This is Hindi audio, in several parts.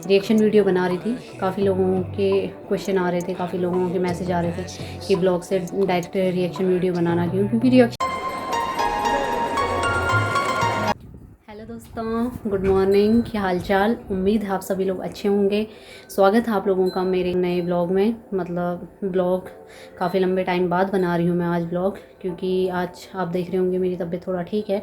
रिएक्शन वीडियो बना रही थी। काफ़ी लोगों के क्वेश्चन आ रहे थे, काफ़ी लोगों के मैसेज आ रहे थे कि ब्लॉग से डायरेक्ट रिएक्शन वीडियो बनाना क्यों, क्योंकि रिएक्शन। हेलो दोस्तों, गुड मॉर्निंग, क्या हाल चाल। उम्मीद है आप सभी लोग अच्छे होंगे। स्वागत है आप लोगों का मेरे नए ब्लॉग में। मतलब ब्लॉग काफ़ी लंबे टाइम बाद बना रही हूँ मैं आज ब्लॉग, क्योंकि आज आप देख रहे होंगे मेरी तबीयत थोड़ा ठीक है।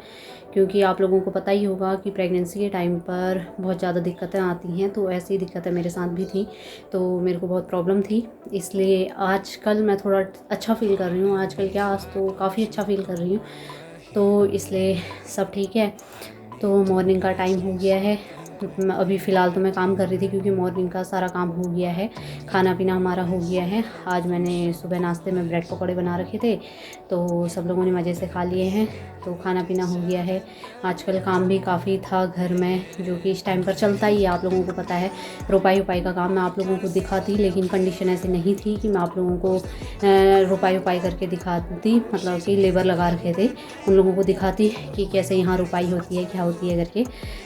क्योंकि आप लोगों को पता ही होगा कि प्रेगनेंसी के टाइम पर बहुत ज़्यादा दिक्कतें आती हैं, तो ऐसी दिक्कतें मेरे साथ भी थी, तो मेरे को बहुत प्रॉब्लम थी। इसलिए आजकल मैं थोड़ा अच्छा फ़ील कर रही हूँ। आजकल क्या, आज तो काफ़ी अच्छा फ़ील कर रही हूँ, तो इसलिए सब ठीक है। तो मॉर्निंग का टाइम हो गया है। अभी फ़िलहाल तो मैं काम कर रही थी, क्योंकि मॉर्निंग का सारा काम हो गया है। खाना पीना हमारा हो गया है। आज मैंने सुबह नाश्ते में ब्रेड पकौड़े बना रखे थे, तो सब लोगों ने मज़े से खा लिए हैं। तो खाना पीना हो गया है। आजकल काम भी काफ़ी था घर में, जो कि इस टाइम पर चलता ही है, आप लोगों को पता है। रुपाई उपाई का काम मैं आप लोगों को दिखाती, लेकिन कंडीशन ऐसी नहीं थी कि मैं आप लोगों को रुपाई उपाई करके दिखाती। मतलब कि लेबर लगा रखे थे, उन लोगों को दिखाती कि कैसे यहाँ रुपाई होती है, क्या होती है करके।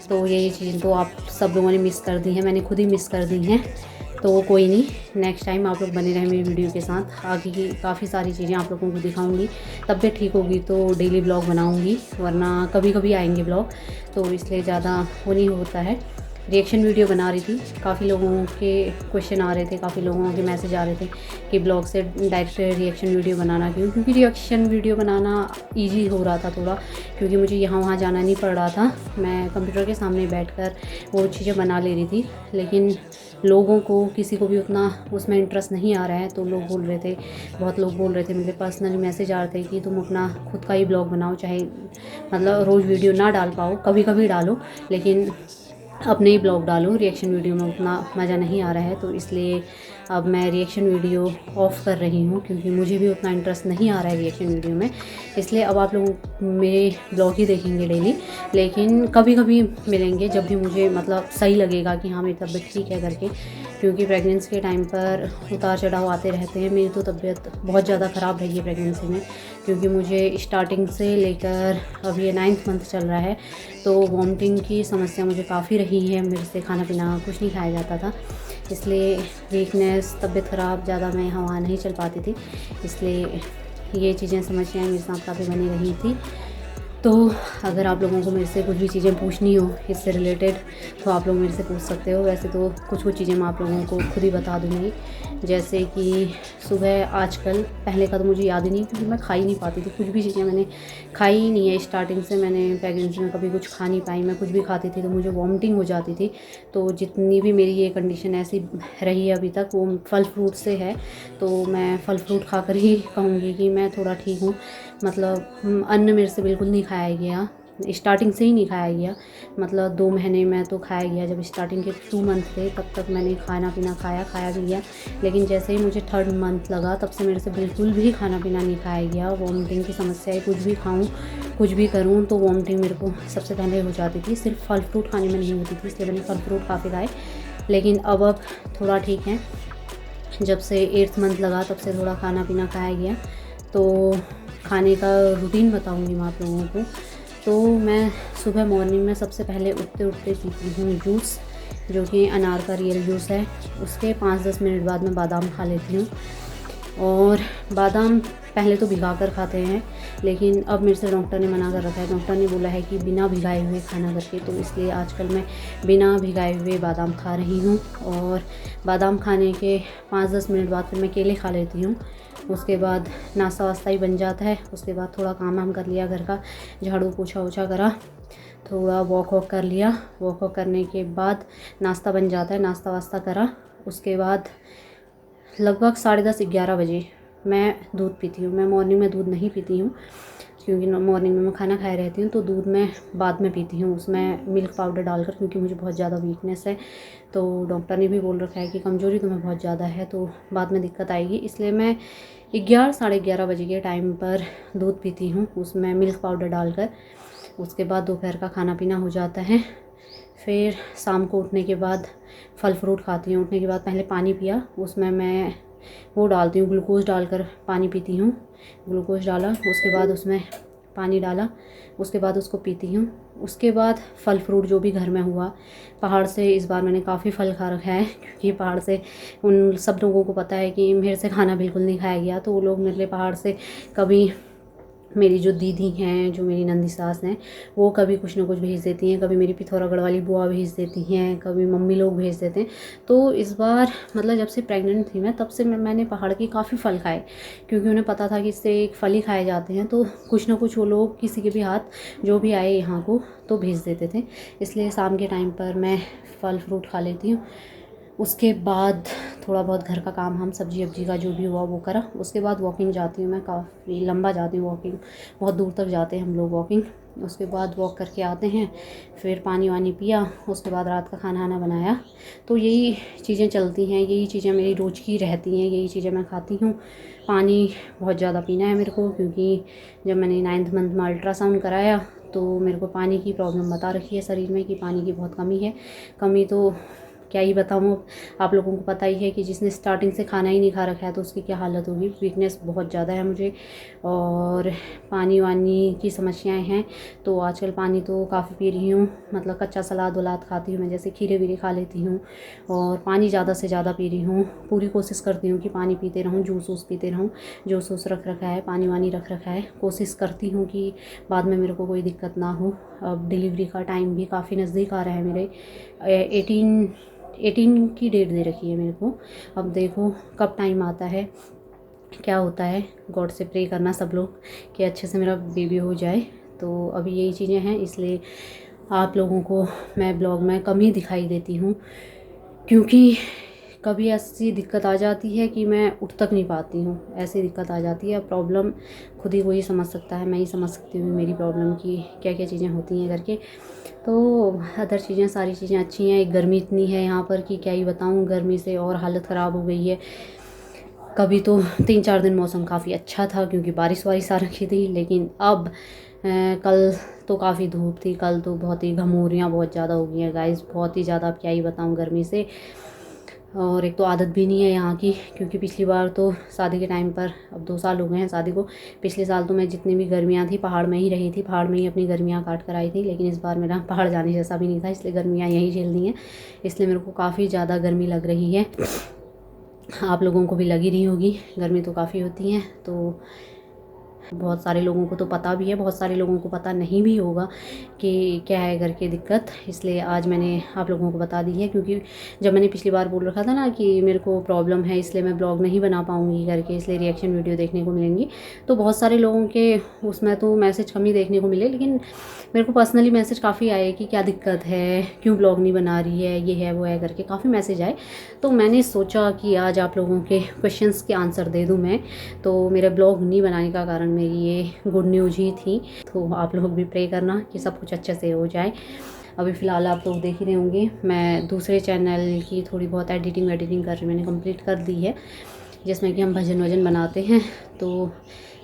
तो यही चीज़ तो आप सब लोगों ने मिस कर दी है, मैंने खुद ही मिस कर दी हैं। तो कोई नहीं, नेक्स्ट टाइम आप लोग बने रहें मेरी वीडियो के साथ। आगे की काफ़ी सारी चीज़ें आप लोगों को दिखाऊंगी। तबीयत ठीक होगी तो डेली ब्लॉग बनाऊंगी, वरना कभी कभी आएंगे ब्लॉग, तो इसलिए ज़्यादा वो नहीं होता है। रिएक्शन वीडियो बना रही थी। काफ़ी लोगों के क्वेश्चन आ रहे थे, काफ़ी लोगों के मैसेज आ रहे थे कि ब्लॉग से डायरेक्ट रिएक्शन वीडियो बनाना क्यों, क्योंकि रिएक्शन वीडियो बनाना ईजी हो रहा था थोड़ा, क्योंकि मुझे यहाँ वहाँ जाना नहीं पड़ रहा था। मैं कंप्यूटर के सामने बैठकर वो चीज़ें बना ले रही थी। लेकिन लोगों को, किसी को भी उतना उसमें इंटरेस्ट नहीं आ रहा है, तो लोग बोल रहे थे, बहुत लोग बोल रहे थे, मुझे पर्सनली मैसेज आ रहे थे कि तुम अपना खुद का ही ब्लॉग बनाओ, चाहे मतलब रोज़ वीडियो ना डाल पाओ, कभी कभी डालो, लेकिन अपने ही ब्लॉग डालो। रिएक्शन वीडियो में उतना मज़ा नहीं आ रहा है, तो इसलिए अब मैं रिएक्शन वीडियो ऑफ़ कर रही हूँ, क्योंकि मुझे भी उतना इंटरेस्ट नहीं आ रहा है रिएक्शन वीडियो में। इसलिए अब आप लोग मेरे ब्लॉग ही देखेंगे डेली, लेकिन कभी कभी मिलेंगे जब भी मुझे मतलब सही लगेगा कि हाँ मेरी तबीयत ठीक है करके। क्योंकि प्रेगनेंसी के टाइम पर उतार चढ़ाव आते रहते हैं। मेरी तो तबीयत बहुत ज़्यादा ख़राब रही है प्रेगनेंसी में, क्योंकि मुझे स्टार्टिंग से लेकर अब ये 9th मंथ चल रहा है, तो वॉमिटिंग की समस्या मुझे काफ़ी रही है। मेरे से खाना पीना कुछ नहीं खाया जाता था, इसलिए वीकनेस, तबीयत ख़राब, ज़्यादा मैं यहाँ वहाँ नहीं चल पाती थी। इसलिए ये चीज़ें, समस्याएं मेरे साथ काफ़ी बनी रही थी। तो अगर आप लोगों को मेरे से कुछ भी चीज़ें पूछनी हो इससे रिलेटेड, तो आप लोग मेरे से पूछ सकते हो। वैसे तो कुछ कुछ चीज़ें मैं आप लोगों को खुद ही बता दूँगी, जैसे कि सुबह आजकल, पहले का तो मुझे याद ही नहीं, क्योंकि मैं खा ही नहीं पाती थी। कुछ भी चीज़ें मैंने खाई ही नहीं है स्टार्टिंग से। मैंने प्रेगनेंसी में कभी कुछ खा नहीं पाई। मैं कुछ भी खाती थी तो मुझे वॉमिटिंग हो जाती थी। तो जितनी भी मेरी ये कंडीशन ऐसी रही है अभी तक, वो फल फ्रूट से है। तो मैं फल फ्रूट खाकर ही कहूँगी कि मैं थोड़ा ठीक हूँ। मतलब अन्न मेरे से बिल्कुल नहीं खाया गया, स्टार्टिंग से ही नहीं खाया गया। मतलब 2 महीने में तो खाया गया, जब स्टार्टिंग के 2 मंथ थे तब तक मैंने खाना पीना खाया भी गया। लेकिन जैसे ही मुझे 3rd मंथ लगा, तब से मेरे से बिल्कुल भी खाना पीना नहीं खाया गया। वॉमिटिंग की समस्या है, कुछ भी खाऊं, कुछ भी करूं तो वॉमिटिंग मेरे को सबसे पहले हो जाती थी। सिर्फ फल फ्रूट खाने में नहीं होती थी, इसलिए मैंने फल फ्रूट काफ़ी खाए। लेकिन अब थोड़ा ठीक है। जब से 8th मंथ लगा, तब से थोड़ा खाना पीना खाया गया। तो खाने का रूटीन बताऊंगी मैं आप लोगों को। तो मैं सुबह मॉर्निंग में सबसे पहले उठते उठते पीती हूँ जूस, जो कि अनार का रियल जूस है। उसके 5-10 मिनट बाद मैं बादाम खा लेती हूँ। और बादाम पहले तो भिगा कर खाते हैं, लेकिन अब मेरे से डॉक्टर ने मना कर रखा है। डॉक्टर ने बोला है कि बिना भिगाए हुए खाना करके, तो इसलिए आजकल मैं बिना भिगाए हुए बादाम खा रही हूँ। और बादाम खाने के 5-10 मिनट बाद फिर मैं केले खा लेती हूँ। उसके बाद नाश्ता वास्ता ही बन जाता है। उसके बाद थोड़ा काम वाम कर लिया घर का, झाड़ू पोछा ओछा करा, थोड़ा वॉक वॉक कर लिया। वॉक वॉक करने के बाद नाश्ता बन जाता है, नाश्ता वास्ता करा। उसके बाद लगभग 10:30-11 बजे मैं दूध पीती हूँ। मैं मॉर्निंग में दूध नहीं पीती हूँ, क्योंकि मॉर्निंग में मैं खाना खाए रहती हूँ, तो दूध मैं बाद में पीती हूँ, उसमें मिल्क पाउडर डालकर, क्योंकि मुझे बहुत ज़्यादा वीकनेस है। तो डॉक्टर ने भी बोल रखा है कि कमज़ोरी तुम्हें बहुत ज़्यादा है, तो बाद में दिक्कत आएगी। इसलिए मैं 11-11:30 बजे के टाइम पर दूध पीती हूँ, उसमें मिल्क पाउडर डालकर। उसके बाद दोपहर का खाना पीना हो जाता है। फिर शाम को उठने के बाद फल फ्रूट खाती हूँ। उठने के बाद पहले पानी पिया, उसमें मैं वो डालती हूँ, ग्लूकोज डालकर पानी पीती हूँ। ग्लूकोज डाला, उसके बाद उसमें पानी डाला, उसके बाद उसको पीती हूँ। उसके बाद फल फ्रूट जो भी घर में हुआ, पहाड़ से इस बार मैंने काफ़ी फल खा रखा है, क्योंकि पहाड़ से उन सब लोगों को पता है कि मेरे से खाना बिल्कुल नहीं खाया गया, तो वो लोग मेरे लिए पहाड़ से कभी, मेरी जो दीदी हैं, जो मेरी नंदी सास हैं, वो कभी कुछ ना कुछ भेज देती हैं, कभी मेरी पिथौरागढ़ वाली बुआ भेज देती हैं, कभी मम्मी लोग भेज देते हैं। तो इस बार मतलब जब से प्रेग्नेंट थी मैं, तब से मैंने पहाड़ के काफ़ी फल खाए, क्योंकि उन्हें पता था कि इससे एक फल ही खाए जाते हैं, तो कुछ ना कुछ वो लोग किसी के भी हाथ जो भी आए यहाँ को तो भेज देते थे। इसलिए शाम के टाइम पर मैं फल फ्रूट खा लेती हूँ। उसके बाद थोड़ा बहुत घर का काम, हम सब्जी वब्जी का जो भी हुआ वो करा। उसके बाद वॉकिंग जाती हूँ मैं, काफ़ी लंबा जाती हूँ वॉकिंग, बहुत दूर तक जाते हैं हम लोग वॉकिंग। उसके बाद वॉक करके आते हैं, फिर पानी वानी पिया, उसके बाद रात का खाना वाना बनाया। तो यही चीज़ें चलती हैं, यही चीज़ें मेरी रोज़ की रहती हैं, यही चीज़ें मैं खाती हूँ। पानी बहुत ज़्यादा पीना है मेरे को, क्योंकि जब मैंने 9th मंथ में अल्ट्रासाउंड कराया तो मेरे को पानी की प्रॉब्लम बता रखी है शरीर में, कि पानी की बहुत कमी है। कमी तो क्या ही बताऊँ, आप लोगों को पता ही है कि जिसने स्टार्टिंग से खाना ही नहीं खा रखा है तो उसकी क्या हालत होगी। वीकनेस बहुत ज़्यादा है मुझे, और पानी वानी की समस्याएं हैं। तो आजकल पानी तो काफ़ी पी रही हूँ, मतलब कच्चा सलाद वलाद खाती हूँ मैं, जैसे खीरे वीरे खा लेती हूँ, और पानी ज़्यादा से ज़्यादा पी रही हूँ। पूरी कोशिश करती हूँ कि पानी पीते रहूँ, जूस वूस पीते रहूँ, जूस वूस रख रखा है, पानी वानी रख रखा है। कोशिश करती हूँ कि बाद में मेरे को कोई दिक्कत ना हो। अब डिलीवरी का टाइम भी काफ़ी नज़दीक आ रहा है मेरे, 18 की डेट दे रखी है मेरे को। अब देखो कब टाइम आता है, क्या होता है। गॉड से प्रे करना सब लोग कि अच्छे से मेरा बेबी हो जाए। तो अभी यही चीज़ें हैं, इसलिए आप लोगों को मैं ब्लॉग में कम ही दिखाई देती हूँ, क्योंकि कभी ऐसी दिक्कत आ जाती है कि मैं उठ तक नहीं पाती हूँ, ऐसी दिक्कत आ जाती है। प्रॉब्लम खुद ही कोई समझ सकता है, मैं ही समझ सकती हूँ मेरी प्रॉब्लम की क्या क्या चीज़ें होती हैं करके। तो अदर चीज़ें, सारी चीज़ें अच्छी हैं। एक गर्मी इतनी है यहाँ पर कि क्या ही बताऊँ, गर्मी से और हालत ख़राब हो गई है। कभी तो 3-4 दिन मौसम काफ़ी अच्छा था, क्योंकि बारिश वारिश आ रखी थी, लेकिन अब कल तो काफ़ी धूप थी, कल तो बहुत ही घमौरियाँ बहुत ज़्यादा हो गई हैं गाइस, बहुत ही ज़्यादा। अब क्या ही बताऊँ गर्मी से। और एक तो आदत भी नहीं है यहाँ की, क्योंकि पिछली बार तो शादी के टाइम पर, अब 2 साल हो गए हैं शादी को, पिछले साल तो मैं जितनी भी गर्मियाँ थी पहाड़ में ही रही थी, पहाड़ में ही अपनी गर्मियाँ काट कर आई थी। लेकिन इस बार मेरा पहाड़ जाने जैसा भी नहीं था, इसलिए गर्मियाँ यहीं झेल दी हैं। इसलिए मेरे को काफ़ी ज़्यादा गर्मी लग रही है। आप लोगों को भी लगी रही होगी, गर्मी तो काफ़ी होती है। तो बहुत सारे लोगों को तो पता भी है, बहुत सारे लोगों को पता नहीं भी होगा कि क्या है घर की दिक्कत। इसलिए आज मैंने आप लोगों को बता दी है, क्योंकि जब मैंने पिछली बार बोल रखा था ना कि मेरे को प्रॉब्लम है, इसलिए मैं ब्लॉग नहीं बना पाऊँगी करके, इसलिए रिएक्शन वीडियो देखने को मिलेंगी। तो बहुत सारे लोगों के उसमें तो मैसेज कम ही देखने को मिले, लेकिन मेरे को पर्सनली मैसेज काफ़ी आए कि क्या दिक्कत है, क्यों ब्लॉग नहीं बना रही है, ये है वो है करके काफ़ी मैसेज आए। तो मैंने सोचा कि आज आप लोगों के क्वेश्चंस के आंसर दे दूं मैं। तो मेरे ब्लॉग नहीं बनाने का कारण मेरी ये गुड न्यूज़ ही थी। तो आप लोग भी प्रे करना कि सब कुछ अच्छे से हो जाए। अभी फ़िलहाल आप लोग देख ही रहे होंगे, मैं दूसरे चैनल की थोड़ी बहुत एडिटिंग कर रही, मैंने कंप्लीट कर दी है, जिसमें कि हम भजन वजन बनाते हैं। तो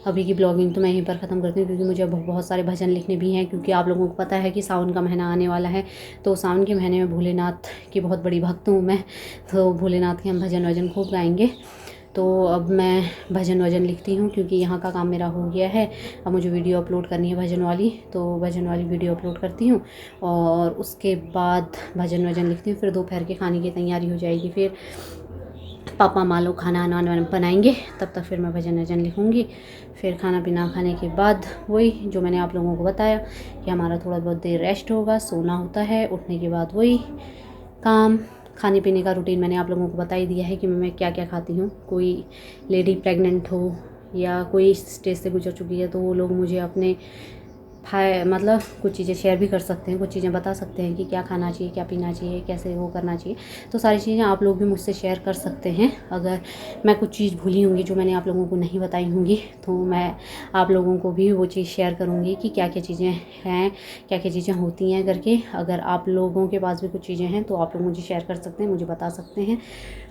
अभी की ब्लॉगिंग तो मैं यहीं पर ख़त्म करती हूँ, क्योंकि मुझे बहुत सारे भजन लिखने भी हैं, क्योंकि आप लोगों को पता है कि सावन का महीना आने वाला है। तो सावन के महीने में भोलेनाथ की बहुत बड़ी भक्त हूँ मैं, तो भोलेनाथ के हम भजन वजन खूब गाएंगे। तो अब मैं भजन वजन लिखती हूँ, क्योंकि यहाँ का काम मेरा हो गया है। अब मुझे वीडियो अपलोड करनी है भजन वाली, तो भजन वाली वीडियो अपलोड करती हूँ, और उसके बाद भजन वजन लिखती हूँ। फिर दोपहर के खाने की तैयारी हो जाएगी, फिर पापा माँ लोग खाना बनाएंगे, तब तक फिर मैं भजन वजन लिखूँगी। फिर खाना पीना खाने के बाद वही जो मैंने आप लोगों को बताया कि हमारा थोड़ा बहुत देर रेस्ट होगा, सोना होता है, उठने के बाद वही काम। खाने पीने का रूटीन मैंने आप लोगों को बता ही दिया है कि मैं क्या क्या खाती हूँ। कोई लेडी प्रेग्नेंट हो या कोई स्टेज से गुजर चुकी है, तो वो लोग मुझे अपने मतलब कुछ चीज़ें शेयर भी कर सकते हैं, कुछ चीज़ें बता सकते हैं कि क्या खाना चाहिए, क्या पीना चाहिए, कैसे वो करना चाहिए। तो सारी चीज़ें आप लोग भी मुझसे शेयर कर सकते हैं। अगर मैं कुछ चीज़ भूली होंगी जो मैंने आप लोगों को नहीं बताई होंगी, तो मैं आप लोगों को भी वो चीज़ शेयर करूँगी कि क्या क्या चीज़ें हैं, क्या क्या चीज़ें होती हैं करके। अगर आप लोगों के पास भी कुछ चीज़ें हैं तो आप लोग मुझे शेयर कर सकते हैं, मुझे बता सकते हैं।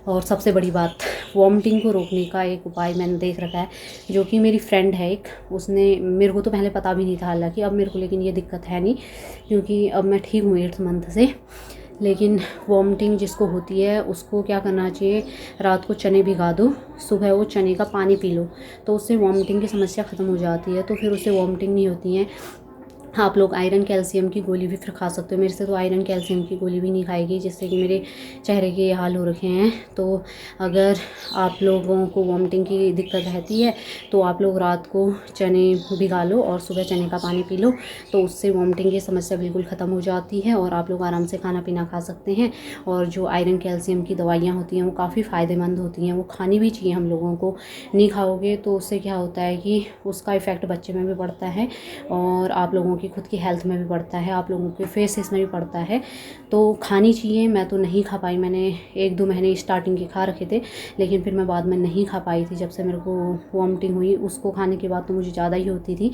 और सबसे बड़ी बात, वॉमिटिंग को रोकने का एक उपाय मैंने देख रखा है, जो कि मेरी फ्रेंड है एक, उसने, मेरे को तो पहले पता भी नहीं था हालांकि, अब मेरे को लेकिन ये दिक्कत है नहीं, क्योंकि अब मैं ठीक हूँ 8th मंथ से। लेकिन वॉमिटिंग जिसको होती है उसको क्या करना चाहिए, रात को चने भिगा दो, सुबह वो चने का पानी पी लो, तो उससे वॉमिटिंग की समस्या ख़त्म हो जाती है। तो फिर उससे वॉमिटिंग नहीं होती है। आप लोग आयरन कैल्शियम की गोली भी फिर खा सकते हो। मेरे से तो आयरन कैल्शियम की गोली भी नहीं खाएगी, जिससे कि मेरे चेहरे के ये हाल हो रखे हैं। तो अगर आप लोगों को वॉमिटिंग की दिक्कत रहती है तो आप लोग रात को चने भिगा लो और सुबह चने का पानी पी लो, तो उससे वॉमिटिंग की समस्या बिल्कुल ख़त्म हो जाती है और आप लोग आराम से खाना पीना खा सकते हैं। और जो आयरन कैल्शियम की दवाइयाँ होती हैं वो काफ़ी फ़ायदेमंद होती हैं, वो खानी भी चाहिए हम लोगों को। नहीं खाओगे तो उससे क्या होता है कि उसका इफ़ेक्ट बच्चे में भी पड़ता है और आप लोगों की खुद की हेल्थ में भी पड़ता है, आप लोगों के फेसेस में भी पड़ता है। तो खानी चाहिए। मैं तो नहीं खा पाई, मैंने 1-2 महीने स्टार्टिंग के खा रखे थे, लेकिन फिर मैं बाद में नहीं खा पाई थी। जब से मेरे को वॉमिटिंग हुई उसको खाने के बाद तो मुझे ज़्यादा ही होती थी,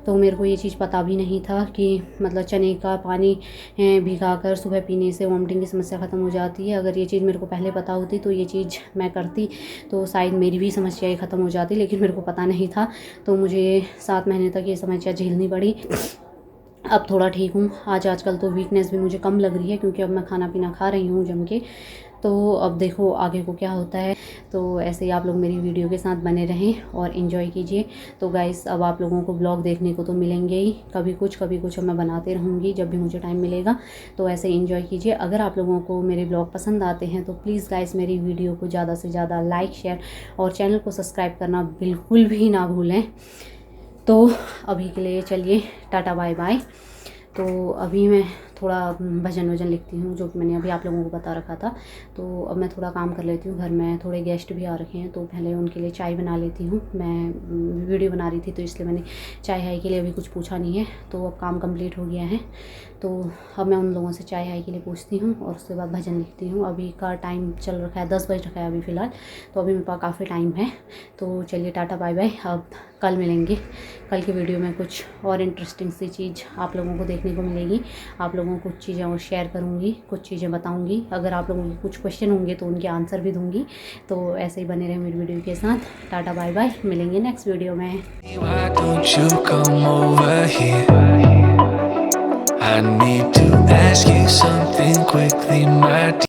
तो मेरे को ये चीज़ पता भी नहीं था कि मतलब चने का पानी भिगा कर सुबह पीने से वॉमिटिंग की समस्या ख़त्म हो जाती है। अगर ये चीज़ मेरे को पहले पता होती तो ये चीज़ मैं करती तो शायद मेरी भी समस्या ख़त्म हो जाती, लेकिन मेरे को पता नहीं था, तो मुझे 7 महीने तक ये समस्या झेलनी पड़ी। अब थोड़ा ठीक हूँ। आजकल तो वीकनेस भी मुझे कम लग रही है, क्योंकि अब मैं खाना पीना खा रही हूँ जम के। तो अब देखो आगे को क्या होता है। तो ऐसे ही आप लोग मेरी वीडियो के साथ बने रहें और इन्जॉय कीजिए। तो गाइस, अब आप लोगों को ब्लॉग देखने को तो मिलेंगे ही, कभी कुछ मैं बनाते रहूँगी जब भी मुझे टाइम मिलेगा। तो ऐसे इन्जॉय कीजिए। अगर आप लोगों को मेरे ब्लॉग पसंद आते हैं तो प्लीज़ गाइस मेरी वीडियो को ज़्यादा से ज़्यादा लाइक, शेयर और चैनल को सब्सक्राइब करना बिल्कुल भी ना भूलें। तो अभी के लिए चलिए टाटा बाय बाय। तो अभी मैं थोड़ा भजन वजन लिखती हूँ, जो कि मैंने अभी आप लोगों को बता रखा था। तो अब मैं थोड़ा काम कर लेती हूँ। घर में थोड़े गेस्ट भी आ रखे हैं, तो पहले उनके लिए चाय बना लेती हूँ। मैं वीडियो बना रही थी तो इसलिए मैंने चाय हाय के लिए अभी कुछ पूछा नहीं है। तो अब काम कंप्लीट हो गया है, तो अब मैं उन लोगों से चाय हाय के लिए पूछती हूँ और उसके बाद भजन लिखती हूँ। अभी का टाइम चल रखा है 10 बज रखा है अभी फ़िलहाल, तो अभी मेरे पास काफ़ी टाइम है। तो चलिए टाटा बाय बाय। अब कल मिलेंगे। कल की वीडियो में कुछ और इंटरेस्टिंग सी चीज़ आप लोगों को देखने को मिलेगी। आप लोगों को कुछ चीज़ें और शेयर करूँगी, कुछ चीज़ें बताऊँगी। अगर आप लोगों के कुछ क्वेश्चन होंगे तो उनके आंसर भी दूँगी। तो ऐसे ही बने रहे मेरी वीडियो के साथ। टाटा बाय बाय, मिलेंगे नेक्स्ट वीडियो में। Why don't you come over here? I need to ask you something quickly, my dear.